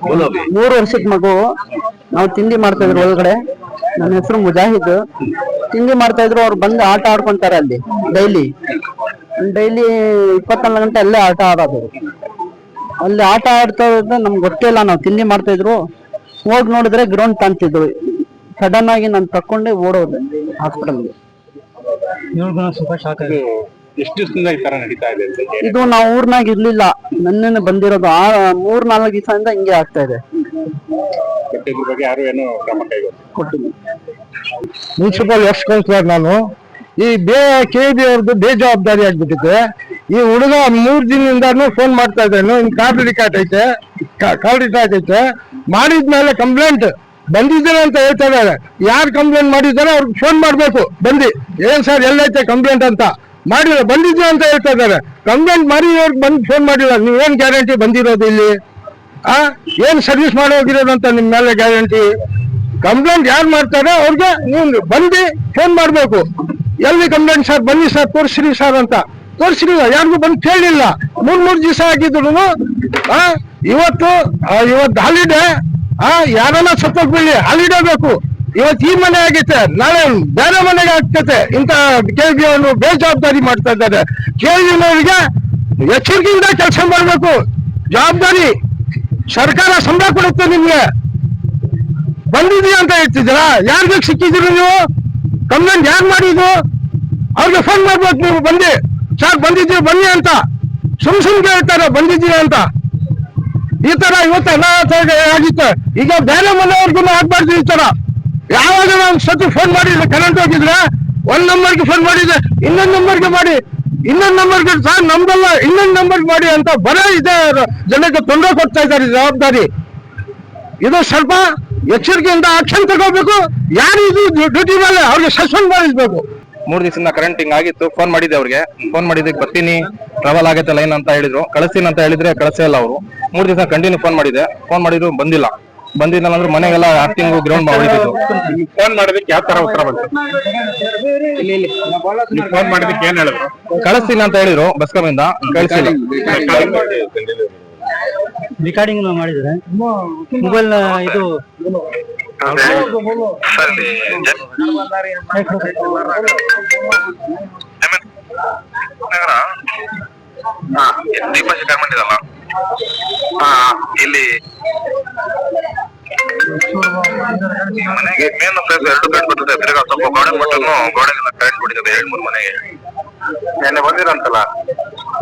3 ವರ್ಷದ ಮಗು. ನಾವು ತಿಂಡಿ ಮಾಡ್ತಾ ಇದ್ರು ಒಳಗಡೆ. ನನ್ನ ಹೆಸರು ಮುಜಾಹಿದ್. ತಿಂಡಿ ಮಾಡ್ತಾ ಇದ್ರು, ಅವ್ರು ಬಂದು ಆಟ ಆಡ್ಕೊಂತಾರೆ ಅಲ್ಲಿ ಡೈಲಿ 24 ಗಂಟೆ ಅಲ್ಲೇ ಆಟ ಆಡೋದು. ಅಲ್ಲಿ ಆಟ ಆಡ್ತಾ ಇದ್ರೆ ನಮ್ಗೆ ಗೊತ್ತಿಲ್ಲ, ನಾವು ತಿಂಡಿ ಮಾಡ್ತಾ ಇದ್ರು. ಹೋಗಿ ನೋಡಿದ್ರೆ ಗ್ರೌಂಡ್ ಕಾಣ್ತಿದ್ರು. ಸಡನ್ ಆಗಿ ನಾನು ತಕೊಂಡೆ ಓಡೋದೆ ಹಾಸ್ಪಿಟಲ್ಗೆ. ಎಷ್ಟು ದಿವಸದಿಂದ ಈ ತರ ನಡೀತಾ ಇದೆ? ಇದು ನಾವು ಊರ್ನಾಗ ಇರ್ಲಿಲ್ಲ, ನನ್ನೇನೆ ಬಂದಿರೋದು. 3-4 ದಿವಸದಿಂದ ಹಿಂಗೆ ಆಗ್ತಾ ಇದೆ. ಇದ್ರ ಬಗ್ಗೆ ಯಾರು ಏನು ಕ್ರಮ ಕೊಟ್ಟಿಲ್ಲ. ಮುನ್ಸಿಪಲ್ ಎಕ್ಸ್ ಕೌನ್ಸಿಲರ್ ನಾನು. ಈ KBI ಅವ್ರದ್ದು ಬೇಜವಾಬ್ದಾರಿ ಆಗ್ಬಿಟ್ಟಿದೆ. ಈ ಹುಡುಗ 3 ದಿನದಿಂದಾನು ಫೋನ್ ಮಾಡ್ತಾ ಇದ್ದೇನೆ, ಕಾಲ್ ರಿಕಾರ್ಡ್ ಐತೆ. ಮಾಡಿದ್ಮೇಲೆ ಕಂಪ್ಲೇಂಟ್ ಬಂದಿದ್ದೇನೆ ಅಂತ ಹೇಳ್ತಾ ಇದ್ದಾರೆ. ಯಾರು ಕಂಪ್ಲೇಂಟ್ ಮಾಡಿದ್ದಾರೆ ಅವ್ರಿಗೆ ಫೋನ್ ಮಾಡ್ಬೇಕು. ಬಂದು ಏನ್ ಸರ್ ಎಲ್ಲೈತೆ ಕಂಪ್ಲೇಂಟ್ ಅಂತ ಮಾಡಿಲ್ಲ, ಬಂದಿದ್ದೆ ಅಂತ ಹೇಳ್ತಾ ಇದ್ದಾರೆ. ಕಂಪ್ಲೇಂಟ್ ಮಾಡಿದವ್ರಿಗೆ ಬಂದು ಫೋನ್ ಮಾಡಿಲ್ಲ. ನೀವೇನ್ ಗ್ಯಾರಂಟಿ ಬಂದಿರೋದು ಇಲ್ಲಿ? ಏನ್ ಸರ್ವಿಸ್ ಮಾಡೋಗಿರೋದು ಅಂತ ನಿಮ್ ಮೇಲೆ ಗ್ಯಾರಂಟಿ? ಕಂಪ್ಲೇಂಟ್ ಯಾರು ಮಾಡ್ತಾರೆ ಅವ್ರಿಗೆ ನೀವು ಬಂದು ಫೋನ್ ಮಾಡ್ಬೇಕು. ಎಲ್ಲಿ ಕಂಪ್ಲೇಂಟ್ ಸರ್, ಬನ್ನಿ ಸರ್ ತೋರಿಸ್ರಿ ಸರ್ ಅಂತ. ತೋರಿಸ್ರಿಲ್ಲ, ಯಾರಿಗೂ ಬಂದು ಕೇಳಲಿಲ್ಲ. 3 ದಿವಸ ಆಗಿದ್ರು. ಇವತ್ತು ಹಾಲಿಡೇ, ಯಾರನ್ನ ಸತ್ತೋಗ್ಬಿಡಿ, ಹಾಲಿಡೇ ಬೇಕು. ಇವತ್ತು ಈ ಮನೆ ಆಗೈತೆ, ನಾಳೆ ಬೇರೆ ಮನೆಗೆ ಆಗ್ತೈತೆ. ಇಂತ KBI ಅವರು ಬೇಜವಾಬ್ದಾರಿ ಮಾಡ್ತಾ ಇದ್ದಾರೆ. KBI ಎಚ್ಚರಿಕೆಯಿಂದ ಕೆಲಸ ಮಾಡಬೇಕು. ಜವಾಬ್ದಾರಿ ಸರ್ಕಾರ ಸಂಬಳ ಕೊಡುತ್ತೆ ನಿಮ್ಗೆ. ಬಂದಿದೀಯ ಅಂತ ಹೇಳ್ತಿದ್ದೀರಾ? ಯಾರಿಗೆ ಸಿಕ್ಕಿದ್ರು ನೀವು? ಕಂಪ್ಲೇಂಟ್ ಯಾರು ಮಾಡಿದ್ರು ಅವ್ರಿಗೆ ಫೋನ್ ಮಾಡ್ಬೇಕು. ನೀವು ಬಂದು ಸರ್ ಬಂದಿದ್ದೀವಿ ಬನ್ನಿ ಅಂತ ಸುಮ್ಗೆ ಹೇಳ್ತಾರೆ ಬಂದಿದ್ದೀವಿ ಅಂತ. ಈ ತರ ಇವತ್ತೆಲ್ಲ ಆಗಿತ್ತು. ಈಗ ಬೇರೆ ಮನೆಯವ್ರಿಗೂ ಆಗ್ಬಾರ್ದು ಈ ತರ. ಯಾವಾಗ ನಾನು ಸತಿ ಫೋನ್ ಮಾಡಿದ್ರೆ ಕರೆಂಟ್ ಹೋಗಿದ್ರೆ 1 ನಂಬರ್ಗೆ ಫೋನ್ ಮಾಡಿದ್ರೆ ಇನ್ನೊಂದು ನಂಬರ್ಗೆ ಮಾಡಿ, ಇನ್ನೊಂದು ನಂಬರ್ಗೆ ಸರ್ ನಮ್ದಲ್ಲ ಇನ್ನೊಂದು ನಂಬರ್ಗೆ ಮಾಡಿ ಅಂತ ಬರೀ ಇದೆ ಜನಕ್ಕೆ ತೊಂದರೆ ಕೊಡ್ತಾ ಇದ್ದಾರೆ. ಜವಾಬ್ದಾರಿ ಇದು ಸ್ವಲ್ಪ ಎಚ್ಚರಿಕೆಯಿಂದ ಆಕ್ಷನ್ ತಗೋಬೇಕು. ಯಾರು ಇದು ಡ್ಯೂಟಿ ಮೇಲೆ ಅವ್ರಿಗೆ ಸಸ್ಪೆಂಡ್ ಮಾಡಿಸ್ಬೇಕು. 3 ದಿವಸದಿಂದ ಕರೆಂಟ್ ಹಿಂಗ್ ಆಗಿತ್ತು. ಫೋನ್ ಮಾಡಿದ್ದೆ ಅವ್ರಿಗೆ. ಫೋನ್ ಮಾಡಿದ್ದಕ್ಕೆ ಬರ್ತೀನಿ, ಟ್ರಾವೆಲ್ ಆಗತ್ತೆ ಲೈನ್ ಅಂತ ಹೇಳಿದ್ರು. ಕಳಿಸ್ತೀನಿ ಅಂತ ಹೇಳಿದ್ರೆ ಕಳಿಸೇ ಇಲ್ಲ ಅವರು. 3 ದಿವಸ ಕಂಟಿನ್ಯೂ ಫೋನ್ ಮಾಡಿದೆ. ಫೋನ್ ಮಾಡಿದ್ರು ಬಂದಿಲ್ಲ ಅಂದ್ರೆ ಮನೆಗೆಲ್ಲ ಆಕ್ಟಿಂಗ್ ಗ್ರೌಂಡ್ ಮಾಡಿದ್ರು. ಫೋನ್ ಮಾಡೋದಕ್ಕೆ ಯಾವ ತರ ಉತ್ತರ ಬಂತು? ಫೋನ್ ಮಾಡೋದಕ್ಕೆ ಏನ್ ಹೇಳಿದ್ರು? ಕಳಿಸ್ತೀನಿ ಅಂತ ಹೇಳಿದ್ರು ಬಸ್ಕಮಿಂದ, ಕಳಿಸಿಲ್ಲ. ರಿಕಾರ್ಡಿಂಗ್ ಮಾಡಿದ್ರೆ ಮೊಬೈಲ್ ಇದು ದೀಪ ಗವರ್ಮೆಂಟ್ ಇದಲ್ಲ ಇಲ್ಲಿ ಮನೆಗೆ ಮೇನ್ 2 ಕರೆಂಟ್ ಬರ್ತದೆ. ತಿರ್ಗಾ ಸ್ವಲ್ಪ ಗೋಡೆ ಮಟ್ಟನು ಗೋಡೆಗೆಲ್ಲ ಕರೆಂಟ್ ಬಿಟ್ಟಿದೆ 2-3 ಮನೆಗೆ. ನೆನ್ನೆ ಬಂದಿರಂತಲ್ಲ?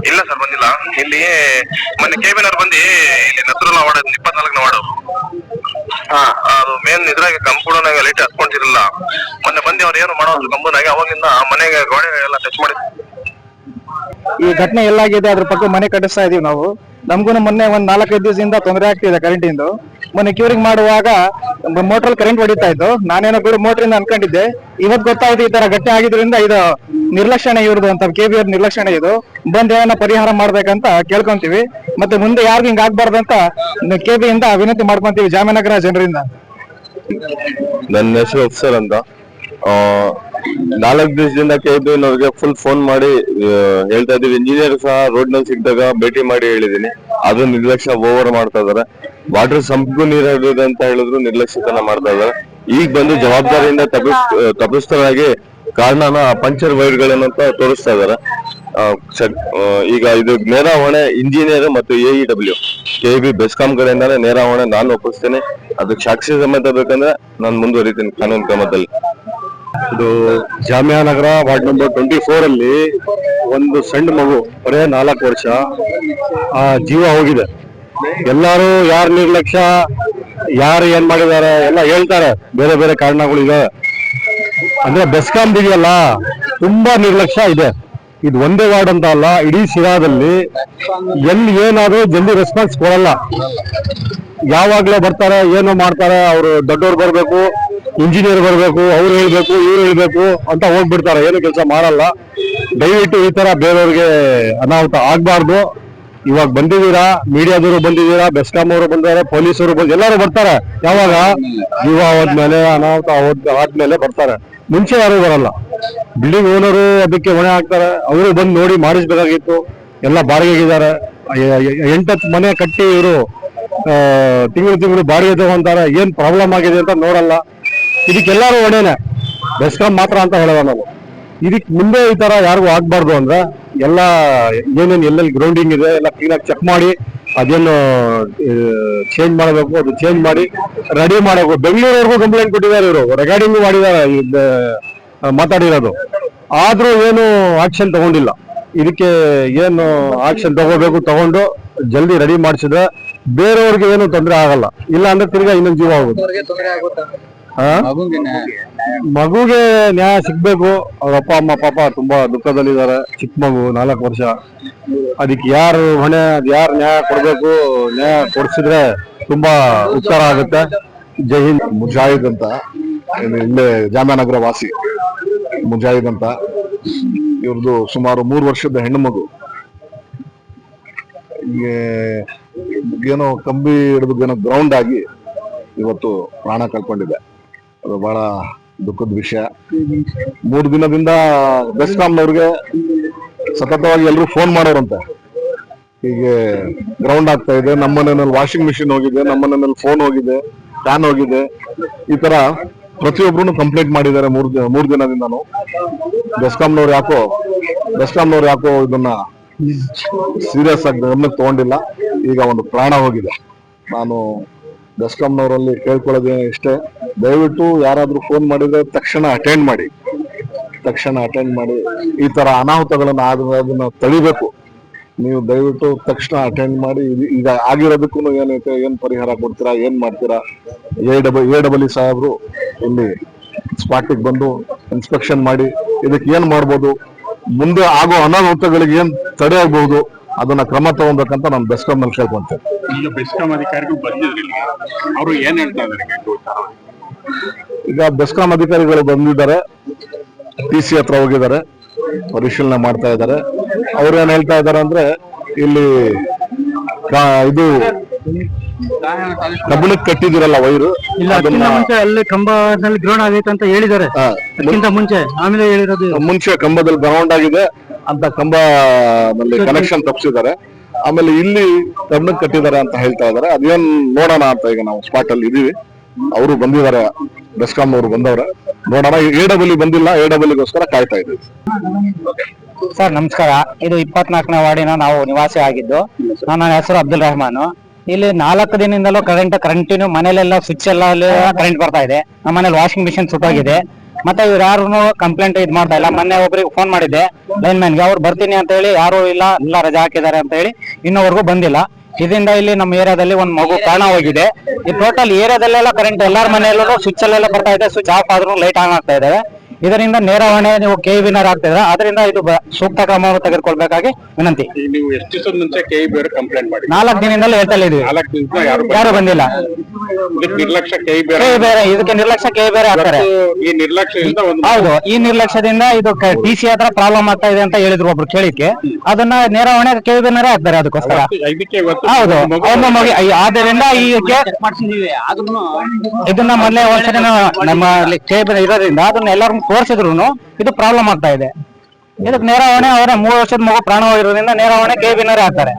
ಇಲ್ಲ ಸರ್ ಬಂದಿಲ್ಲ. ಇಲ್ಲಿ ಮೊನ್ನೆ KBI ಅವ್ರು ಬಂದು ಇಲ್ಲಿ ನಸರುಲ್ಲಾ ವಾರ್ಡ್ 24ನೇ ವಾರ್ಡ್ ಅದು ಮೇನ್ ಇದ್ರಾಗ ಕಂಪೌಂಡ್ನಾಗ ಲೈಟ್ ಹತ್ಕೊಂತಿರಲಿಲ್ಲ. ಮೊನ್ನೆ ಬಂದು ಅವ್ರು ಏನು ಮಾಡೋದು ಕಂಪೌಂಡ್ನಾಗ, ಅವಾಗಿಂದ ಮನೆಗೆ ಗೋಡೆ ಎಲ್ಲ ಟಚ್ ಮಾಡಿ ಈ ಘಟನೆ ಎಲ್ಲಾಗಿದೆ ಅದ್ರ ಪಕ್ಕ ಮನೆ ಕಟ್ಟಿಸ್ತಾ ಇದೀವಿ ನಾವು. ನಮ್ಗೂ ಮೊನ್ನೆ 4-5 ದಿವಸದಿಂದ ತೊಂದರೆ ಆಗ್ತಿದೆ ಕರೆಂಟಿಂದು. ಮೊನ್ನೆ ಕ್ಯೂರಿಂಗ್ ಮಾಡುವಾಗ ಮೋಟ್ರಲ್ಲಿ ಕರೆಂಟ್ ಹೊಡಿತಾ ಇತ್ತು. ನಾನೇನೋ ಬಿಡು ಮೋಟ್ರಿಂದ ಅನ್ಕೊಂಡಿದ್ದೆ. ಇವತ್ತು ಗೊತ್ತಾಯ್ತು ಈ ತರ ಘಟನೆ ಆಗಿದ್ರಿಂದ ಇದು ನಿರ್ಲಕ್ಷಣೆ ಇವ್ರದ್ದು ಅಂತ. KBI ಅವ್ರ ನಿರ್ಲಕ್ಷಣೆ ಇದು. ಬಂದ್ ಏನನ್ನ ಪರಿಹಾರ ಮಾಡ್ಬೇಕಂತ ಕೇಳ್ಕೊಂತೀವಿ. ಮತ್ತೆ ಮುಂದೆ ಯಾರಿಗೂ ಹಿಂಗ ಆಗ್ಬಾರ್ದಂತ KBI ಇಂದ ವಿನಂತಿ ಮಾಡ್ಕೊಂತೀವಿ ಜಾಮನಗರ ಜನರಿಂದ. ನನ್ನ ಹೆಸರು ಅಫ್ಸರ್ ಅಂತ. 4 ದಿವಸದಿಂದ KBI ಅವ್ರಿಗೆ ಫುಲ್ ಫೋನ್ ಮಾಡಿ ಹೇಳ್ತಾ ಇದೀವಿ. ಇಂಜಿನಿಯರ್ ಸಹ ರೋಡ್ ನಲ್ಲಿ ಸಿಕ್ಕಿದಾಗ ಭೇಟಿ ಮಾಡಿ ಹೇಳಿದೀನಿ. ಅದು ನಿರ್ಲಕ್ಷ್ಯ ಓವರ್ ಮಾಡ್ತಾ ಇದಾರೆ. ವಾಟರ್ ಸಂಪ್ಗೂ ನೀರ್ ಹರಿಯೋದು ಅಂತ ಹೇಳಿದ್ರು ನಿರ್ಲಕ್ಷ್ಯತನ ಮಾಡ್ತಾ ಇದಾರೆ. ಈಗ ಬಂದು ಜವಾಬ್ದಾರಿಯಿಂದ ತಪ್ಪಿಸ್ತರಾಗಿ ಕಾರಣನ ಪಂಚರ್ ವೈರ್ಗಳನ್ನಂತ ತೋರಿಸ್ತಾ ಇದಾರೆ. ಈಗ ಇದು ನೇರ ಹೊಣೆ ಇಂಜಿನಿಯರ್ ಮತ್ತು AEW KBI ಬೆಸ್ಕಾಂ ಕಡೆಯಿಂದಾನೆ ನೇರ ಹೊಣೆ ನಾನು ಒಪ್ಪಿಸ್ತೇನೆ. ಅದಕ್ಕೆ ಸಾಕ್ಷಿ ಸಮೇತ ಬೇಕಂದ್ರೆ ನಾನು ಮುಂದುವರಿತೀನಿ ಕಾನೂನು ಕ್ರಮದಲ್ಲಿ. ಇದು ಜಾಮಿಯಾನಗರ ವಾರ್ಡ್ ನಂಬರ್ 24 ಅಲ್ಲಿ ಒಂದು ಸಣ್ಣ ಮಗು, ಬರೇ 4 ವರ್ಷ, ಜೀವ ಹೋಗಿದೆ. ಎಲ್ಲಾರು ಯಾರು ನಿರ್ಲಕ್ಷ್ಯ, ಯಾರು ಏನ್ ಮಾಡಿದ್ದಾರೆ ಎಲ್ಲ ಹೇಳ್ತಾರೆ. ಬೇರೆ ಬೇರೆ ಕಾರಣಗಳಿವೆ. ಅಂದ್ರೆ ಬೆಸ್ಕಾಂ ಇದೆಯಲ್ಲ ತುಂಬಾ ನಿರ್ಲಕ್ಷ್ಯ ಇದೆ. ಇದು ಒಂದೇ ವಾರ್ಡ್ ಅಂತ ಅಲ್ಲ, ಇಡೀ ಶಿರಾದಲ್ಲಿ ಎಲ್ಲಿ ಏನಾದ್ರೂ ಜಲ್ದಿ ರೆಸ್ಪಾನ್ಸ್ ಕೊಡಲ್ಲ. ಯಾವಾಗ್ಲೇ ಬರ್ತಾರೆ, ಏನೋ ಮಾಡ್ತಾರೆ. ಅವರು ದೊಡ್ಡವ್ರು ಬರ್ಬೇಕು, ಇಂಜಿನಿಯರ್ ಬರ್ಬೇಕು, ಅವ್ರು ಹೇಳ್ಬೇಕು, ಇವ್ರು ಹೇಳ್ಬೇಕು ಅಂತ ಹೋಗ್ಬಿಡ್ತಾರೆ. ಏನು ಕೆಲಸ ಮಾಡಲ್ಲ. ದಯವಿಟ್ಟು ಈ ತರ ಬೇರೆಯವ್ರಿಗೆ ಅನಾಹುತ ಆಗ್ಬಾರ್ದು. ಇವಾಗ ಬಂದಿದ್ದೀರಾ, ಮೀಡಿಯಾದವರು ಬಂದಿದ್ದೀರಾ, ಬೆಸ್ಕಾಂ ಅವರು ಬಂದಿದ್ದಾರೆ, ಪೊಲೀಸರು ಎಲ್ಲರೂ ಬರ್ತಾರೆ. ಯಾವಾಗ ಜೀವ ಹೋದ್ಮೇಲೆ, ಅನಾಹುತ ಆದ್ಮೇಲೆ ಬರ್ತಾರೆ. ಮುಂಚೆ ಯಾರು ಬರಲ್ಲ. ಬಿಲ್ಡಿಂಗ್ ಓನರು ಅದಕ್ಕೆ ಹೊಣೆ ಹಾಕ್ತಾರೆ. ಅವರು ಬಂದು ನೋಡಿ ಮಾಡಿಸ್ಬೇಕಾಗಿತ್ತು. ಎಲ್ಲ ಬಾಡಿಗೆಗಿದ್ದಾರೆ. 8-10 ಮನೆ ಕಟ್ಟಿ ಇವರು ತಿಂಗಳು ಬಾಡಿಗೆ ತಗೊಂತಾರೆ, ಏನ್ ಪ್ರಾಬ್ಲಮ್ ಆಗಿದೆ ಅಂತ ನೋಡಲ್ಲ. ಇದಕ್ಕೆಲ್ಲರೂ ಹೊಣೆನೆ, ಬೆಸ್ಕಾಂ ಮಾತ್ರ ಅಂತ ಹೇಳೋಣ ನಾವು. ಇದಕ್ ಮುಂದೆ ಈ ತರ ಯಾರಿಗೂ ಆಗ್ಬಾರ್ದು ಅಂದ್ರೆ ಎಲ್ಲ ಏನೇನು ಎಲ್ಲೆಲ್ಲಿ ಗ್ರೌಂಡಿಂಗ್ ಇದೆ ಎಲ್ಲ ಕ್ಲೀನಾಗಿ ಚೆಕ್ ಮಾಡಿ ಅದೇನು ಚೇಂಜ್ ಮಾಡಬೇಕು ಅದು ಚೇಂಜ್ ಮಾಡಿ ರೆಡಿ ಮಾಡಬೇಕು. ಬೆಂಗಳೂರವರೆಗೂ ಕಂಪ್ಲೇಂಟ್ ಕೊಟ್ಟಿದ್ದಾರೆ, ಇವರು ರೆಕಾರ್ಡಿಂಗ್ ಮಾಡಿದ್ದಾರೆ ಮಾತಾಡಿರೋದು, ಆದ್ರೂ ಏನು ಆಕ್ಷನ್ ತಗೊಂಡಿಲ್ಲ. ಇದಕ್ಕೆ ಏನು ಆಕ್ಷನ್ ತಗೋಬೇಕು ತಗೊಂಡು ಜಲ್ದಿ ರೆಡಿ ಮಾಡಿಸಿದ್ರೆ ಬೇರೆಯವ್ರಿಗೆ ಏನು ತೊಂದರೆ ಆಗಲ್ಲ. ಇಲ್ಲ ಅಂದ್ರೆ ತಿರ್ಗಾ ಇನ್ನೊಂದು ಜೀವ ಆಗುತ್ತೆ. ಮಗುಗೆ ನ್ಯಾಯ ಸಿಗ್ಬೇಕು. ಅವ್ರ ಅಪ್ಪ ಅಮ್ಮ ಪಾಪ ತುಂಬಾ ದುಃಖದಲ್ಲಿದ್ದಾರೆ. ಚಿಕ್ಕ ಮಗು 4 ವರ್ಷ. ಅದಕ್ಕೆ ಯಾರು ಹೊಣೆ, ಯಾರು ನ್ಯಾಯ ಕೊಡ್ಬೇಕು, ನ್ಯಾಯ ಕೊಡ್ಸಿದ್ರೆ ತುಂಬಾ ಉತ್ತರ ಆಗುತ್ತೆ. ಜೈ ಹಿಂದ್. ಮುಜಾಹಿದ್ ಅಂತ ಇಲ್ಲೇ ಜಾಮನಗರ ವಾಸಿ ಮುಜಾಹಿದ್ ಅಂತ. ಇವ್ರದ್ದು ಸುಮಾರು 3 ವರ್ಷದ ಹೆಣ್ಣು ಮಗು ಏನೋ ಕಂಬಿ ಹಿಡಿದು ಏನೋ ಗ್ರೌಂಡ್ ಆಗಿ ಇವತ್ತು ಪ್ರಾಣ ಕಳ್ಕೊಂಡಿದೆ. ಅದು ಬಹಳ ದುಃಖದ ವಿಷಯ. 3 ದಿನದಿಂದ ಬೆಸ್ಕಾಂನವ್ರಿಗೆ ಸತತವಾಗಿ ಎಲ್ರು ಫೋನ್ ಮಾಡೋರಂತೆ, ಹೀಗೆ ಗ್ರೌಂಡ್ ಆಗ್ತಾ ಇದೆ, ನಮ್ಮ ಮನೆಯಲ್ಲಿ ವಾಷಿಂಗ್ ಮಿಷಿನ್ ಹೋಗಿದೆ, ನಮ್ಮ ಮನೆಯಲ್ಲಿ ಫೋನ್ ಹೋಗಿದೆ, ಫ್ಯಾನ್ ಹೋಗಿದೆ, ಈ ತರ ಪ್ರತಿಯೊಬ್ರು ಕಂಪ್ಲೇಂಟ್ ಮಾಡಿದ್ದಾರೆ 3 ದಿನದಿಂದನು. ಬೆಸ್ಕಾಂನವ್ರು ಯಾಕೋ ಇದನ್ನ ಸೀರಿಯಸ್ ಆಗಿ ಗಮನಕ್ಕೆ ತಗೊಂಡಿಲ್ಲ. ಈಗ ಒಂದು ಪ್ರಾಣ ಹೋಗಿದೆ. ನಾನು ಬೆಸ್ಕಾಂನವರಲ್ಲಿ ಕೇಳ್ಕೊಳ್ಳೋದೇ ಇಷ್ಟೇ, ದಯವಿಟ್ಟು ಯಾರಾದ್ರೂ ಫೋನ್ ಮಾಡಿದ್ರೆ ತಕ್ಷಣ ಅಟೆಂಡ್ ಮಾಡಿ. ಈ ತರ ಅನಾಹುತಗಳನ್ನ ಅದನ್ನ ತಡಿಬೇಕು. ನೀವು ದಯವಿಟ್ಟು ತಕ್ಷಣ ಅಟೆಂಡ್ ಮಾಡಿ. ಈಗ ಆಗಿರೋದಕ್ಕೂ ಏನೈತೆ, ಏನ್ ಪರಿಹಾರ ಕೊಡ್ತೀರಾ, ಏನ್ ಮಾಡ್ತೀರಾ? ಎ ಸಾಹೇಬ್ರು ಇಲ್ಲಿ ಸ್ಪಾಟಿಗೆ ಬಂದು ಇನ್ಸ್ಪೆಕ್ಷನ್ ಮಾಡಿ ಇದಕ್ಕೆ ಏನ್ ಮಾಡ್ಬೋದು, ಮುಂದೆ ಆಗೋ ಅನಾಹುತಗಳಿಗೆ ಏನ್ ತಡೆ ಆಗ್ಬಹುದು, ಅದನ್ನ ಕ್ರಮ ತಗೊಬೇಕಂತ ನಾನು ಬೆಸ್ಕಾಂ ನಲ್ಲಿ ಕೇಳ್ಕೊಂತೇನೆ. ಈಗ ಬೆಸ್ಕಾಂ ಅಧಿಕಾರಿಗಳು ಬಂದಿದ್ರಿಲ್ಲ, ಅವರು ಏನ್ ಹೇಳ್ತಾ ಇದಾರೆ? ಈಗ ಬೆಸ್ಕಾಂ ಅಧಿಕಾರಿಗಳು ಬಂದಿದ್ದಾರೆ, TC ಹತ್ರ ಹೋಗಿದ್ದಾರೆ, ಪರಿಶೀಲನೆ ಮಾಡ್ತಾ ಇದ್ದಾರೆ. ಅವ್ರು ಏನ್ ಹೇಳ್ತಾ ಇದಾರೆ ಅಂದ್ರೆ, ಇಲ್ಲಿ ಇದು ಕಬ್ಬಿಣಕ್ಕೆ ಕಟ್ಟಿದಿರಲ್ಲ ವೈರು, ಮುಂಚೆ ಅಲ್ಲಿ ಕಂಬದಲ್ಲಿ ಗ್ರೌಂಡ್ ಆಗೈತೆ ಅಂತ ಹೇಳಿದ್ದಾರೆ. ಆಮೇಲೆ ಹೇಳಿರೋದು ಮುಂಚೆ ಕಂಬದಲ್ಲಿ ಗ್ರೌಂಡ್ ಆಗಿದೆ ಅಂತ ಕಂಬದಲ್ಲಿ ಕನೆಕ್ಷನ್ ತಪ್ಪಿಸಿದ್ದಾರೆ. ಆಮೇಲೆ ಇಲ್ಲಿ ಕಬ್ಬಿಣಕ್ಕೆ ಕಟ್ಟಿದ್ದಾರೆ ಅಂತ ಹೇಳ್ತಾ ಇದಾರೆ. ಅದೇನ್ ನೋಡೋಣ ಅಂತ ಈಗ ನಾವು ಸ್ಪಾಟ್ ಅಲ್ಲಿ ಇದೀವಿ. ಅವರು ಬಂದಿದ್ದಾರೆ, ಬೆಸ್ಕಾಂ ಅವರು ಬಂದವ್ರೆ, ನೋಡೋಣ. ಎ ಬಂದಿಲ್ಲ, ಎ ಕಾಯ್ತಾ ಇದ್ದೀವಿ. ಸರ್ ನಮಸ್ಕಾರ. ಇದು 24ನೇ ವಾರ್ಡಿನ ನಾವು ನಿವಾಸಿ ಆಗಿದ್ದು. ನನ್ನ ಹೆಸರು ಅಬ್ದುಲ್ ರೆಹಮಾನ್. ಇಲ್ಲಿ 4 ದಿನದಿಂದಲೂ ಕರೆಂಟ್ ಕಂಟಿನ್ಯೂ ಮನೇಲೆಲ್ಲ ಸ್ವಿಚ್ ಎಲ್ಲ ಕರೆಂಟ್ ಬರ್ತಾ ಇದೆ. ನಮ್ಮ ಮನೇಲಿ ವಾಷಿಂಗ್ ಮಿಷಿನ್ ಸುಟ್ಟೋಗಿದೆ. ಮತ್ತೆ ಇವ್ರು ಯಾರು ಕಂಪ್ಲೇಂಟ್ ಇದ್ ಮಾಡ್ತಾ ಇಲ್ಲ. ಮೊನ್ನೆ ಒಬ್ರಿಗೆ ಫೋನ್ ಮಾಡಿದ್ದೆ ಲೈನ್ ಮ್ಯಾನ್ಗೆ, ಅವ್ರು ಬರ್ತೀನಿ ಅಂತ ಹೇಳಿ ಯಾರು ಇಲ್ಲ, ಎಲ್ಲ ರಜಾ ಹಾಕಿದ್ದಾರೆ ಅಂತ ಹೇಳಿ ಇನ್ನೂವರೆಗೂ ಬಂದಿಲ್ಲ. ಇದರಿಂದ ಇಲ್ಲಿ ನಮ್ಮ ಏರಿಯಾದಲ್ಲಿ ಒಂದು ಮಗು ಪ್ರಾಣ ಹೋಗಿದೆ. ಈ ಟೋಟಲ್ ಏರಿಯಾದಲ್ಲೆಲ್ಲ ಕರೆಂಟ್ ಎಲ್ಲಾರ ಮನೆಯಲ್ಲೂ ಸ್ವಿಚ್ ಅಲ್ಲೆಲ್ಲ ಬರ್ತಾ ಇದೆ. ಸ್ವಿಚ್ ಆಫ್ ಆದ್ರೂ ಲೈಟ್ ಆನ್ ಆಗ್ತಾ ಇದಾವೆ. ಇದರಿಂದ ನೇರ ಹೊಣೆ ನೀವು KEBನರ್ ಆಗ್ತಿದ್ರೆ, ಅದರಿಂದ ಇದು ಸೂಕ್ತ ಕ್ರಮವನ್ನು ತೆಗೆದುಕೊಳ್ಬೇಕಾಗಿ ವಿನಂತಿ. ನೀವು ಎಷ್ಟು ದಿವಸದ ಮುಂಚೆ KEB ಕಂಪ್ಲೇಂಟ್ ಮಾಡಿ? 4 ದಿನದಿಂದಲೂ ಹೇಳ್ತಾ ಇದೀವಿ, 4 ದಿನದಿಂದ ಯಾರು ಬಂದಿಲ್ಲ. ನಿರ್ಲಕ್ಷ್ಯ KEB ಇದಕ್ಕೆ ನಿರ್ಲಕ್ಷ್ಯ KEB ಆಗ್ತಾರೆ. ಈ ನಿರ್ಲಕ್ಷ್ಯದಿಂದ ಹೌದು, ಈ ನಿರ್ಲಕ್ಷ್ಯದಿಂದ ಇದು TC ಹತ್ರ ಪ್ರಾಬ್ಲಮ್ ಆಗ್ತಾ ಇದೆ ಅಂತ ಹೇಳಿದ್ರು ಒಬ್ರು ಕೇಳಿಕ್ಕೆ. ಅದನ್ನ ನೇರ ಹೊಣೆ KEBನರೇ ಆಗ್ತಾರೆ. ಅದಕ್ಕೋಸ್ಕರ ಹೌದು, ಆದ್ದರಿಂದ ಇದನ್ನ ಮೊನ್ನೆ ಒಂದ್ಸರಿ ನಮ್ಮ KEB ಇರೋದ್ರಿಂದ ಅದನ್ನ ಎಲ್ಲರೂ ತೋರಿಸಿದ್ರು ಇದು ಪ್ರಾಬ್ಲಮ್ ಆಗ್ತಾ ಇದೆ. ಇದಕ್ಕೆ ನೇರ ಹೊಣೆ ಅವರ 3 ವರ್ಷದ ಮಗು ಪ್ರಾಣ ಹೋಗಿರೋದ್ರಿಂದ ನೇರ ಹೊಣೆ KEBನರೇ ಆಗ್ತಾರೆ.